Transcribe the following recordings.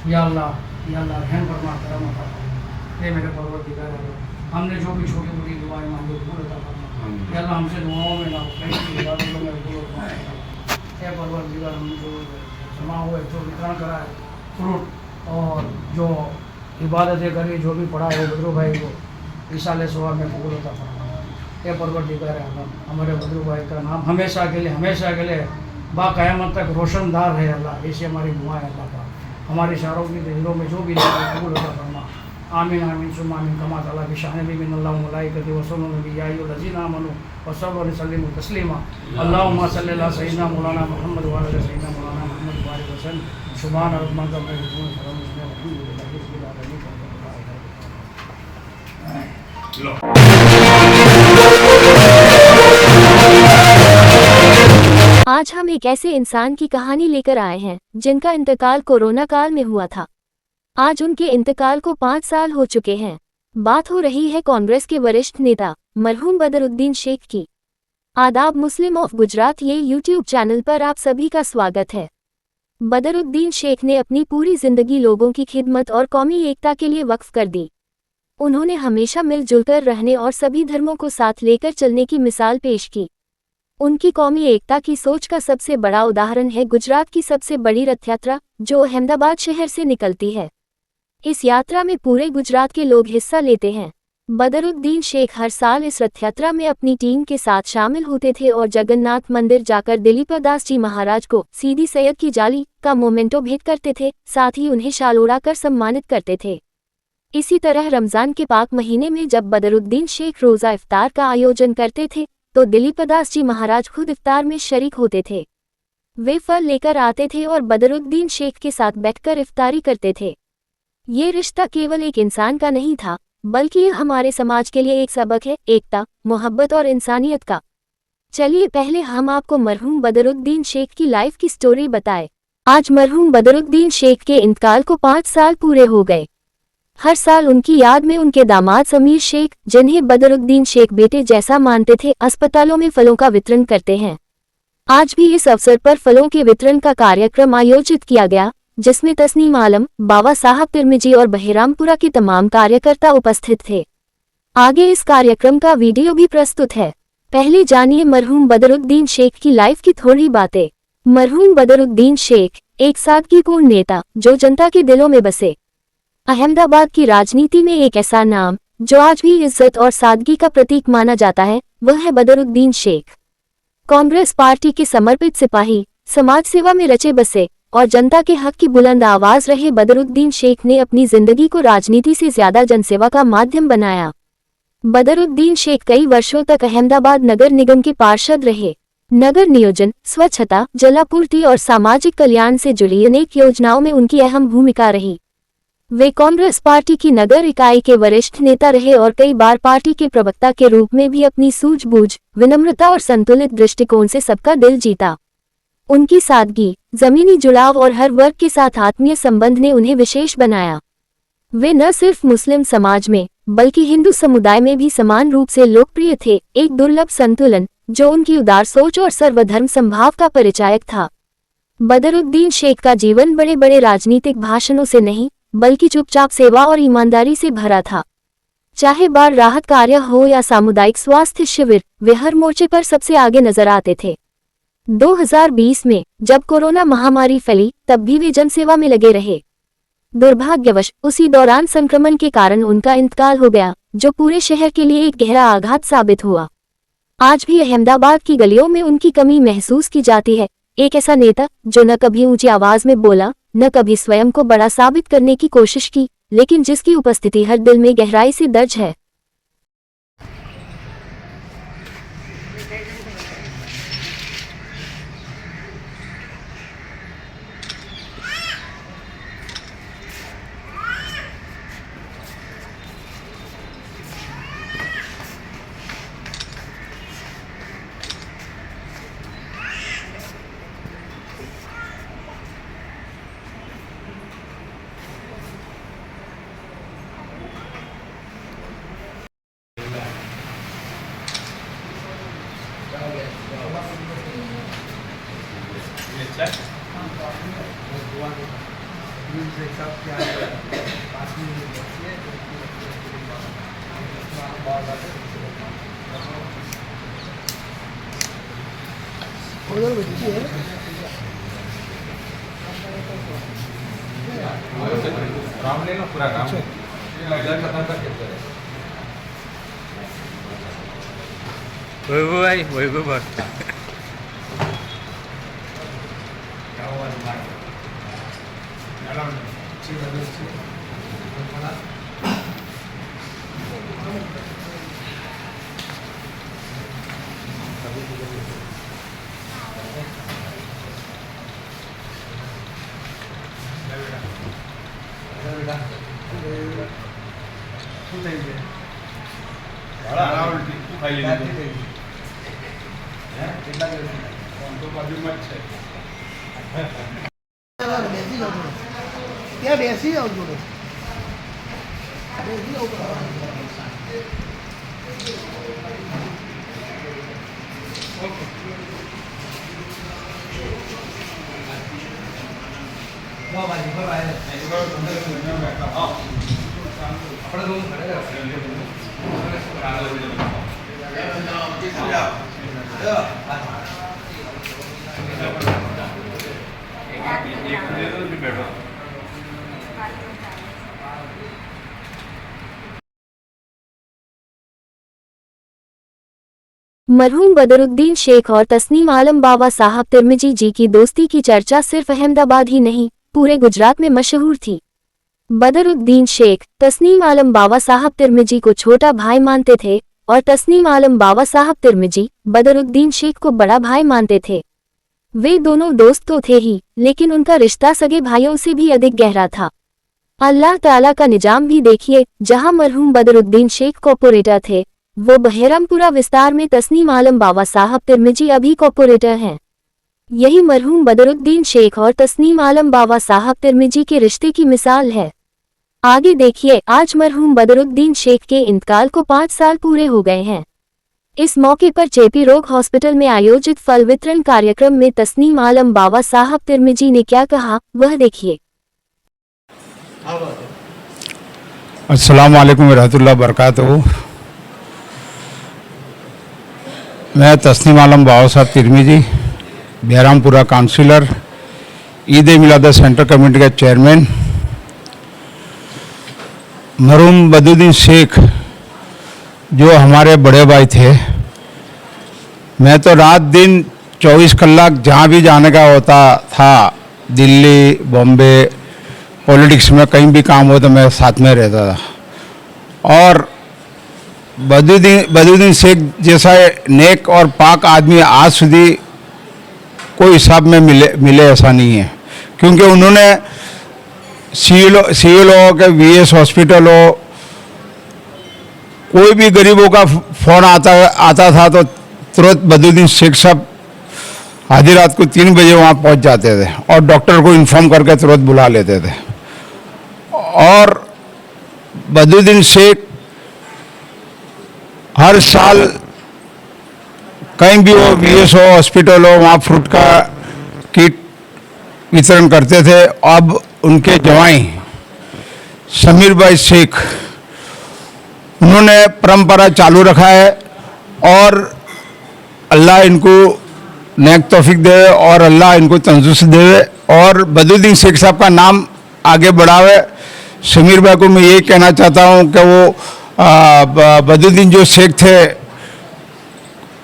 या अल्लाह रहम फरमा करम अता फरमा। ये मेरे परवरदिगार है, हमने जो भी छोटी मोटी दुआएं मांगी कबूल अता फरमा। या अल्लाह हमसे दुआओं में ना कहीं की इबादतों में कबूल अता फरमा। ये परवरदिगार हम जो जमा हुए जो वितरण करा है फ्रूट और जो इबादतें करी जो भी पढ़ा है बदरू भाई को इसाले सवाब में कबूल अता फरमा। ये परवरदिगार है, हमारे बदरू भाई का नाम हमेशा के लिए बाक़यामत तक रोशनदार है अल्लाह। ऐसी हमारी दुआ है अल्लाह। हमारे इशारों की दिलों में जो भी कबूल अता फरमा। आमीन आमीन सुम्मा आमीन कमा तआला बिशान मिनल्लाहु व मलाइकतिही व रसूलुहु या अय्युहल्लज़ीना आमनू वसल्लु व सल्लिमू तस्लीमा। अल्लाहुम्मा सल्लि अला सय्यिदिना मौलाना मुहम्मद व अला सय्यिदिना मौलाना मुहम्मद व बारिक वसल्लम। सुभान रब्बिका रब्बिल इज़्ज़ति अम्मा यसिफून व सलामुन अलल मुरसलीन। आज हम एक ऐसे इंसान की कहानी लेकर आए हैं जिनका इंतकाल कोरोना काल में हुआ था। आज उनके इंतकाल को 5 साल हो चुके हैं। बात हो रही है कांग्रेस के वरिष्ठ नेता मरहूम बदरुद्दीन शेख की। आदाब मुस्लिम ऑफ गुजरात ये यूट्यूब चैनल पर आप सभी का स्वागत है। बदरुद्दीन शेख ने अपनी पूरी जिंदगी लोगों की खिदमत और कौमी एकता के लिए वक्फ कर दी। उन्होंने हमेशा मिलजुल कर रहने और सभी धर्मों को साथ लेकर चलने की मिसाल पेश की। उनकी कौमी एकता की सोच का सबसे बड़ा उदाहरण है गुजरात की सबसे बड़ी रथ यात्रा जो अहमदाबाद शहर से निकलती है। इस यात्रा में पूरे गुजरात के लोग हिस्सा लेते हैं। बदरुद्दीन शेख हर साल इस रथ यात्रा में अपनी टीम के साथ शामिल होते थे और जगन्नाथ मंदिर जाकर दिलीपदास जी महाराज को सीधी सैयद की जाली का मोमेंटो भेंट करते थे, साथ ही उन्हें शाल ओढ़ाकर सम्मानित करते थे। इसी तरह रमजान के पाक महीने में जब बदरुद्दीन शेख रोजा इफ्तार का आयोजन करते थे तो दिलीपदास जी महाराज खुद इफ्तार में शरीक होते थे। वे फल लेकर आते थे और बदरुद्दीन शेख के साथ बैठकर इफ्तारी करते थे। ये रिश्ता केवल एक इंसान का नहीं था बल्कि ये हमारे समाज के लिए एक सबक है, एकता, मोहब्बत और इंसानियत का। चलिए पहले हम आपको मरहूम बदरुद्दीन शेख की लाइफ की स्टोरी बताएं। आज मरहूम बदरुद्दीन शेख के इंतकाल को 5 साल पूरे हो गए। हर साल उनकी याद में उनके दामाद समीर शेख, जिन्हें बदरुद्दीन शेख बेटे जैसा मानते थे, अस्पतालों में फलों का वितरण करते हैं। आज भी इस अवसर पर फलों के वितरण का कार्यक्रम आयोजित किया गया जिसमें तस्नीम आलम, बाबा साहब तिरमिजी और बहिरामपुरा के तमाम कार्यकर्ता उपस्थित थे। आगे इस कार्यक्रम का वीडियो भी प्रस्तुत है। पहले जानिए मरहूम बदरुद्दीन शेख की लाइफ की थोड़ी बातें। मरहूम बदरुद्दीन शेख एक सादगीपूर्ण नेता जो जनता के दिलों में बसे। अहमदाबाद की राजनीति में एक ऐसा नाम जो आज भी इज्जत और सादगी का प्रतीक माना जाता है वह है बदरुद्दीन शेख। कांग्रेस पार्टी के समर्पित सिपाही, समाज सेवा में रचे बसे और जनता के हक की बुलंद आवाज रहे बदरुद्दीन शेख ने अपनी जिंदगी को राजनीति से ज्यादा जनसेवा का माध्यम बनाया। बदरुद्दीन शेख कई वर्षों तक अहमदाबाद नगर निगम के पार्षद रहे। नगर नियोजन, स्वच्छता, जलापूर्ति और सामाजिक कल्याण से जुड़ी अनेक योजनाओं में उनकी अहम भूमिका रही। वे कांग्रेस पार्टी की नगर इकाई के वरिष्ठ नेता रहे और कई बार पार्टी के प्रवक्ता के रूप में भी अपनी सूझबूझ, विनम्रता और संतुलित दृष्टिकोण से सबका दिल जीता। उनकी सादगी, जमीनी जुड़ाव और हर वर्ग के साथ आत्मीय संबंध ने उन्हें विशेष बनाया। वे न सिर्फ मुस्लिम समाज में बल्कि हिंदू समुदाय में भी समान रूप से लोकप्रिय थे, एक दुर्लभ संतुलन जो उनकी उदार सोच और सर्वधर्म समभाव का परिचायक था। बदरुद्दीन शेख का जीवन बड़े बड़े राजनीतिक भाषणों से नहीं बल्कि चुपचाप सेवा और ईमानदारी से भरा था। चाहे बाढ़ राहत कार्य हो या सामुदायिक स्वास्थ्य शिविर, वे हर मोर्चे पर सबसे आगे नजर आते थे। 2020 में जब कोरोना महामारी फैली तब भी वे जनसेवा में लगे रहे। दुर्भाग्यवश उसी दौरान संक्रमण के कारण उनका इंतकाल हो गया जो पूरे शहर के लिए एक गहरा आघात साबित हुआ। आज भी अहमदाबाद की गलियों में उनकी कमी महसूस की जाती है। एक ऐसा नेता जो न कभी ऊंची आवाज में बोला, न कभी स्वयं को बड़ा साबित करने की कोशिश की, लेकिन जिसकी उपस्थिति हर दिल में गहराई से दर्ज है। शेख साहब के यहाँ पास में ही बच्ची है जो कि बाहर जाते उधर बच्ची है राम लेना पूरा काम खत्म करके वैभव भाई क्या बेसी और जोड़े मरहूम बदरुद्दीन शेख और तस्नीम आलम बाबा साहब तिरमिजी जी की दोस्ती की चर्चा सिर्फ अहमदाबाद ही नहीं पूरे गुजरात में मशहूर थी। बदरुद्दीन शेख तस्नीम आलम बाबा साहब तिरमिजी को छोटा भाई मानते थे और तस्नीम आलम बाबा साहब तिरमिजी बदरुद्दीन शेख को बड़ा भाई मानते थे। वे दोनों दोस्त तो थे ही, लेकिन उनका रिश्ता सगे भाइयों से भी अधिक गहरा था। अल्लाह ताला का निजाम भी देखिए, जहां मरहूम बदरुद्दीन शेख कॉर्पोरेटर थे, वो बहरमपुरा विस्तार में तस्नीम आलम बाबा साहब तिरमिजी अभी कॉर्पोरेटर हैं। यही मरहूम बदरुद्दीन शेख और तस्नीम आलम बाबा साहब तिरमिजी के रिश्ते की मिसाल है। आगे देखिए, आज मरहूम बदरुद्दीन शेख के इंतकाल को 5 साल पूरे हो गए हैं। इस मौके पर चेपी रोग हॉस्पिटल में आयोजित फल वितरण कार्यक्रम में तस्नीम आलम बाबा साहब तिरमिजी ने क्या कहा, वह देखिए। अस्सलाम वालेकुम रहमतुल्लाह बरकातहू। मैं तस्नीम आलम बाबा साहब Tirmizi, Behrampura councillor, Eid Milad centre committee का चेयरमैन। मरहूम बदरुद्दीन शेख जो हमारे बड़े भाई थे, मैं तो रात दिन 24 कलाक जहाँ भी जाने का होता था, दिल्ली, बॉम्बे, पॉलिटिक्स में कहीं भी काम हो तो मैं साथ में रहता था। और बदरुद्दीन शेख जैसा नेक और पाक आदमी आज સુધી कोई हिसाब में मिले ऐसा नहीं है, क्योंकि उन्होंने सिविल हो के वीएस हॉस्पिटल हो, कोई भी गरीबों का फ़ोन आता था तो तुरंत बदरुद्दीन शेख साहब आधी रात को 3 बजे वहाँ पहुँच जाते थे और डॉक्टर को इन्फॉर्म करके तुरंत बुला लेते थे। और बदरुद्दीन शेख हर साल कहीं भी हो, वीएस हो, हॉस्पिटल हो, वहाँ फ्रूट का किट वितरण करते थे। अब उनके जवाई समीर भाई शेख, उन्होंने परंपरा चालू रखा है और अल्लाह इनको नेक तौफीक दे और अल्लाह इनको तंदुरुस्ती दे और बदरुद्दीन शेख साहब का नाम आगे बढ़ावे। समीर भाई को मैं यही कहना चाहता हूँ कि वो बदरुद्दीन जो शेख थे,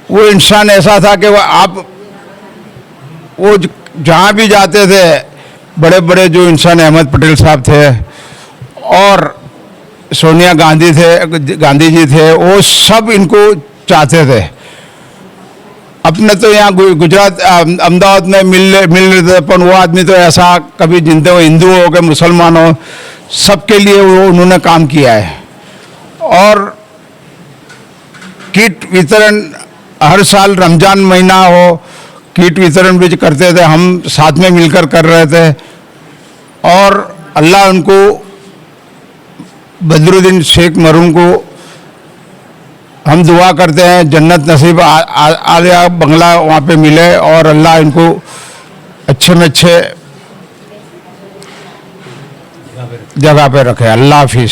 वो इंसान ऐसा था कि वो जहाँ भी जाते थे, बड़े बड़े जो इंसान अहमद पटेल साहब थे और सोनिया गांधी जी थे, वो सब इनको चाहते थे। अपने तो यहाँ गुजरात अहमदाबाद में मिल रहे थे, पर वो आदमी तो ऐसा कभी जिनते हो, हिंदू हो के मुसलमान हो, सबके लिए वो उन्होंने काम किया है। और किट वितरण हर साल रमज़ान महीना हो, किट वितरण भी करते थे, हम साथ में मिलकर कर रहे थे। और अल्लाह उनको बदरुद्दीन शेख मरहूम को हम दुआ करते हैं जन्नत नसीब आलिया बंगला वहाँ पे मिले और अल्लाह इनको अच्छे में अच्छे जगह पे रखे। अल्लाह हाफिज।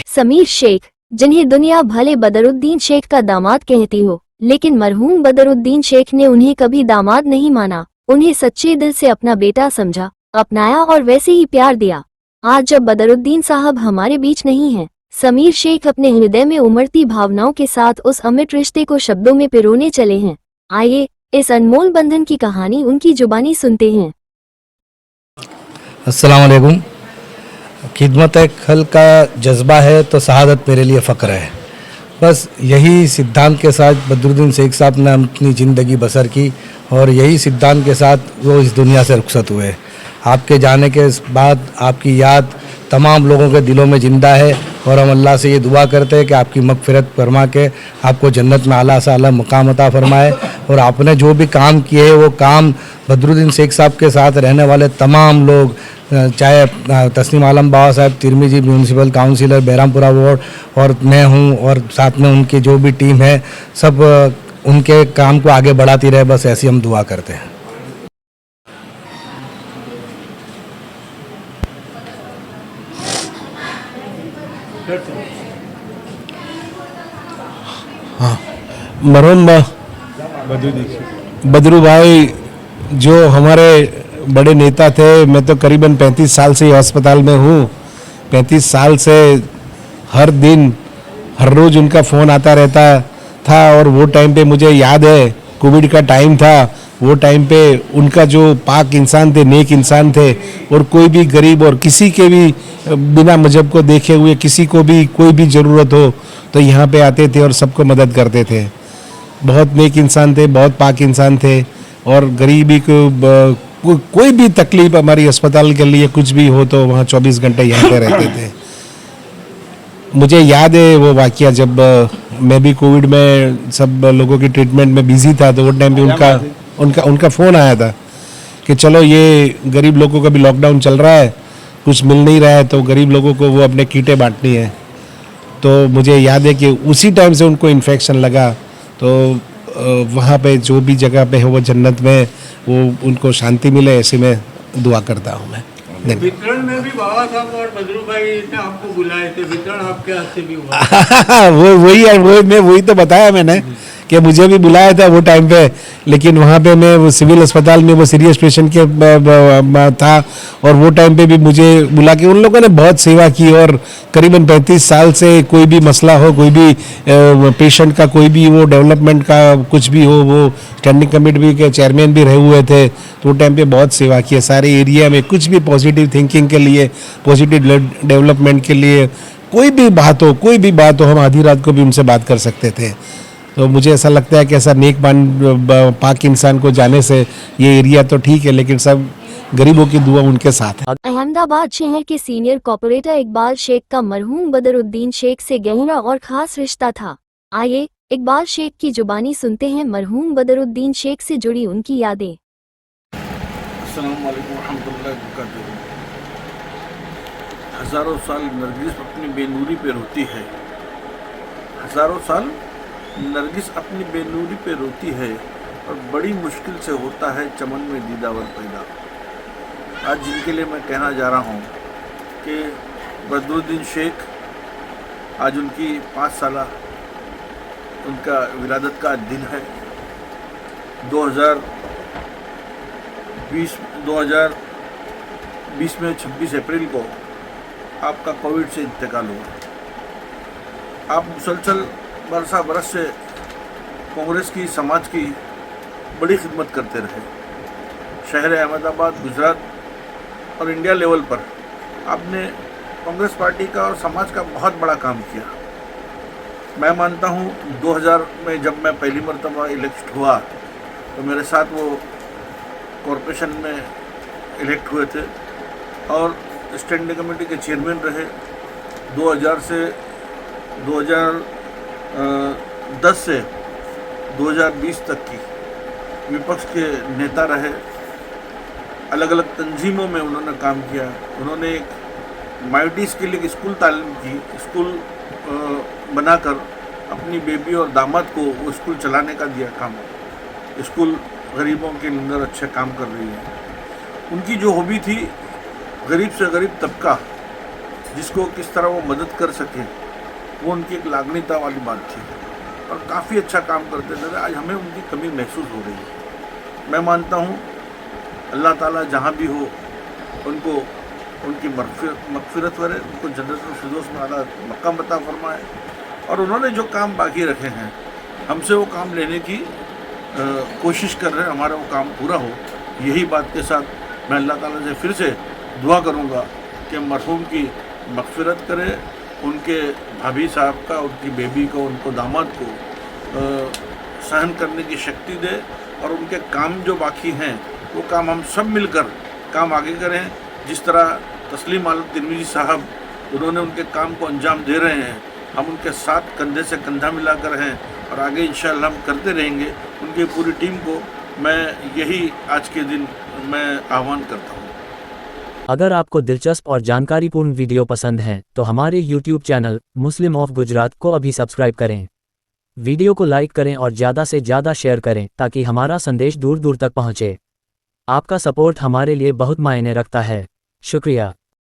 समीर शेख, जिन्हें दुनिया भले बदरुद्दीन शेख का दामाद कहती हो, लेकिन मरहूम बदरुद्दीन शेख ने उन्हें कभी दामाद नहीं माना, उन्हें सच्चे दिल से अपना बेटा समझा, अपनाया और वैसे ही प्यार दिया। आज जब बदरुद्दीन साहब हमारे बीच नहीं हैं, समीर शेख अपने हृदय में उमड़ती भावनाओं के साथ उस अमिट रिश्ते को शब्दों में पिरोने चले हैं। आइए इस अनमोल बंधन की कहानी उनकी जुबानी सुनते हैं। अस्सलाम वालेकुम। खिदमत खल का जज्बा है तो शहादत मेरे लिए फ़ख्र है। बस यही सिद्धांत के साथ बदरुद्दीन शेख साहब ने अपनी ज़िंदगी बसर की और यही सिद्धांत के साथ वो इस दुनिया से रुखसत हुए। आपके जाने के बाद आपकी याद तमाम लोगों के दिलों में ज़िंदा है और हम अल्लाह से ये दुआ करते हैं कि आपकी मग़फ़िरत फरमा के आपको जन्नत में आला से आला मुकाम अता फरमाए। और आपने जो भी काम किए वो काम बदरुद्दीन शेख साहब के साथ रहने वाले तमाम लोग, चाहे तस्नीम आलम बाबा साहब Tirmizi municipal councillor Behrampura ward और मैं हूँ और साथ में उनकी जो भी टीम है, सब उनके काम को आगे बढ़ाती रहे, बस ऐसी हम दुआ करते हैं। मरहूम बदरू भाई जो हमारे बड़े नेता थे, मैं तो करीबन 35 साल से अस्पताल में हूँ। 35 साल से हर दिन हर रोज़ उनका फ़ोन आता रहता था और वो टाइम पे मुझे याद है कोविड का टाइम था। वो टाइम पे उनका जो पाक इंसान थे, नेक इंसान थे और कोई भी गरीब और किसी के भी बिना मजहब को देखे हुए किसी को भी कोई भी ज़रूरत हो तो यहाँ पे आते थे और सबको मदद करते थे। बहुत नेक इंसान थे, बहुत पाक इंसान थे और गरीबी को कोई भी तकलीफ हमारी अस्पताल के लिए कुछ भी हो तो वहाँ 24 घंटे यहाँ पे रहते थे। मुझे याद है वो वाक़या जब मैं भी कोविड में सब लोगों की ट्रीटमेंट में बिजी था, तो वो टाइम पे उनका फ़ोन आया था कि चलो ये गरीब लोगों का भी लॉकडाउन चल रहा है, कुछ मिल नहीं रहा है तो गरीब लोगों को वो अपने कीटें बांटनी है। तो मुझे याद है कि उसी टाइम से उनको इन्फेक्शन लगा, तो वहाँ पे जो भी जगह पे है वो जन्नत में वो उनको शांति मिले, ऐसे में दुआ करता हूँ मैं। वितरण में भी बाबा साहब और बदरू भाई ने आपको बुलाए थे, वितरण आपके हाथ से भी हुआ। वही है, वही तो बताया मैंने कि मुझे भी बुलाया था वो टाइम पे, लेकिन वहाँ पे मैं वो सिविल अस्पताल में वो सीरियस पेशेंट के था और वो टाइम पे भी मुझे बुला के उन लोगों ने बहुत सेवा की और करीबन 35 साल से कोई भी मसला हो, कोई भी पेशेंट का कोई भी वो डेवलपमेंट का कुछ भी हो, वो स्टैंडिंग कमेटी के चेयरमैन भी रहे हुए थे, तो वो टाइम पे बहुत सेवा की है सारे एरिया में। कुछ भी पॉजिटिव थिंकिंग के लिए, पॉजिटिव डेवलपमेंट के लिए कोई भी बात हो हम आधी रात को भी उनसे बात कर सकते थे। तो मुझे ऐसा लगता है कि ऐसा पाक इंसान को जाने से ये एरिया तो ठीक है, लेकिन सब गरीबों की दुआ उनके साथ है। अहमदाबाद शहर के सीनियर कॉर्पोरेटर इकबाल शेख का मरहूम बदरुद्दीन शेख से गहरा और खास रिश्ता था। आइए इकबाल शेख की जुबानी सुनते हैं मरहूम बदरुद्दीन शेख से जुड़ी उनकी यादें। अस्सलाम वालेकुम रहमतुल्लाहि व बरकातुहू। हज़ारों साल नरगिस अपनी बेनूरी पे रोती है, हज़ारों साल नरगिस अपनी बेनूरी पे रोती है और बड़ी मुश्किल से होता है चमन में दीदावर पैदा। आज जिनके लिए मैं कहना जा रहा हूँ कि बदरुद्दीन शेख, आज उनकी 5 साल उनका विलादत का दिन है। 2020 में 26 अप्रैल को आपका कोविड से इंतकाल हुआ। आप मुसलसल बरस से कांग्रेस की, समाज की बड़ी खिदमत करते रहे। शहर अहमदाबाद, गुजरात और इंडिया लेवल पर आपने कांग्रेस पार्टी का और समाज का बहुत बड़ा काम किया। मैं मानता हूँ 2000 में जब मैं पहली मरतबा इलेक्ट हुआ तो मेरे साथ वो कॉरपोरेशन में इलेक्ट हुए थे और स्टैंडिंग कमेटी के चेयरमैन रहे। 2000 से 2010 से 2020 तक की विपक्ष के नेता रहे। अलग अलग तंजीमों में उन्होंने काम किया। उन्होंने एक माइटीज़ के लिए स्कूल तालीम की, स्कूल बनाकर अपनी बेबी और दामाद को वो स्कूल चलाने का दिया काम। स्कूल गरीबों के अंदर अच्छे काम कर रही है। उनकी जो हॉबी थी गरीब से गरीब तबका जिसको किस तरह वो मदद कर सके, वो उनकी एक लागनीता वाली बात थी और काफ़ी अच्छा काम करते थे। आज हमें उनकी कमी महसूस हो रही है। मैं मानता हूँ अल्लाह ताला जहाँ भी हो उनको उनकी मग़फ़िरत करे, उनको जन्नतुल फिरदौस में आला मकाम अता फरमाए। और उन्होंने जो काम बाकी रखे हैं हमसे वो काम लेने की कोशिश कर रहे हैं, हमारा वो काम पूरा हो। यही बात के साथ मैं अल्लाह ताला से फिर से दुआ करूँगा कि मरहूम की मग़फ़िरत करे, उनके भाभी साहब का, उनकी बेबी को, उनको दामाद को सहन करने की शक्ति दे और उनके काम जो बाकी हैं वो काम हम सब मिलकर काम आगे करें। जिस तरह तस्लीम आलम तिरमिज़ी साहब उन्होंने उनके काम को अंजाम दे रहे हैं, हम उनके साथ कंधे से कंधा मिलाकर हैं और आगे इंशाअल्लाह हम करते रहेंगे। उनकी पूरी टीम को मैं यही आज के दिन मैं आह्वान करता हूँ। अगर आपको दिलचस्प और जानकारीपूर्ण वीडियो पसंद हैं तो हमारे YouTube channel Muslim of Gujarat को अभी सब्सक्राइब करें। वीडियो को लाइक करें और ज़्यादा से ज़्यादा शेयर करें ताकि हमारा संदेश दूर दूर तक पहुँचे। आपका सपोर्ट हमारे लिए बहुत मायने रखता है। शुक्रिया।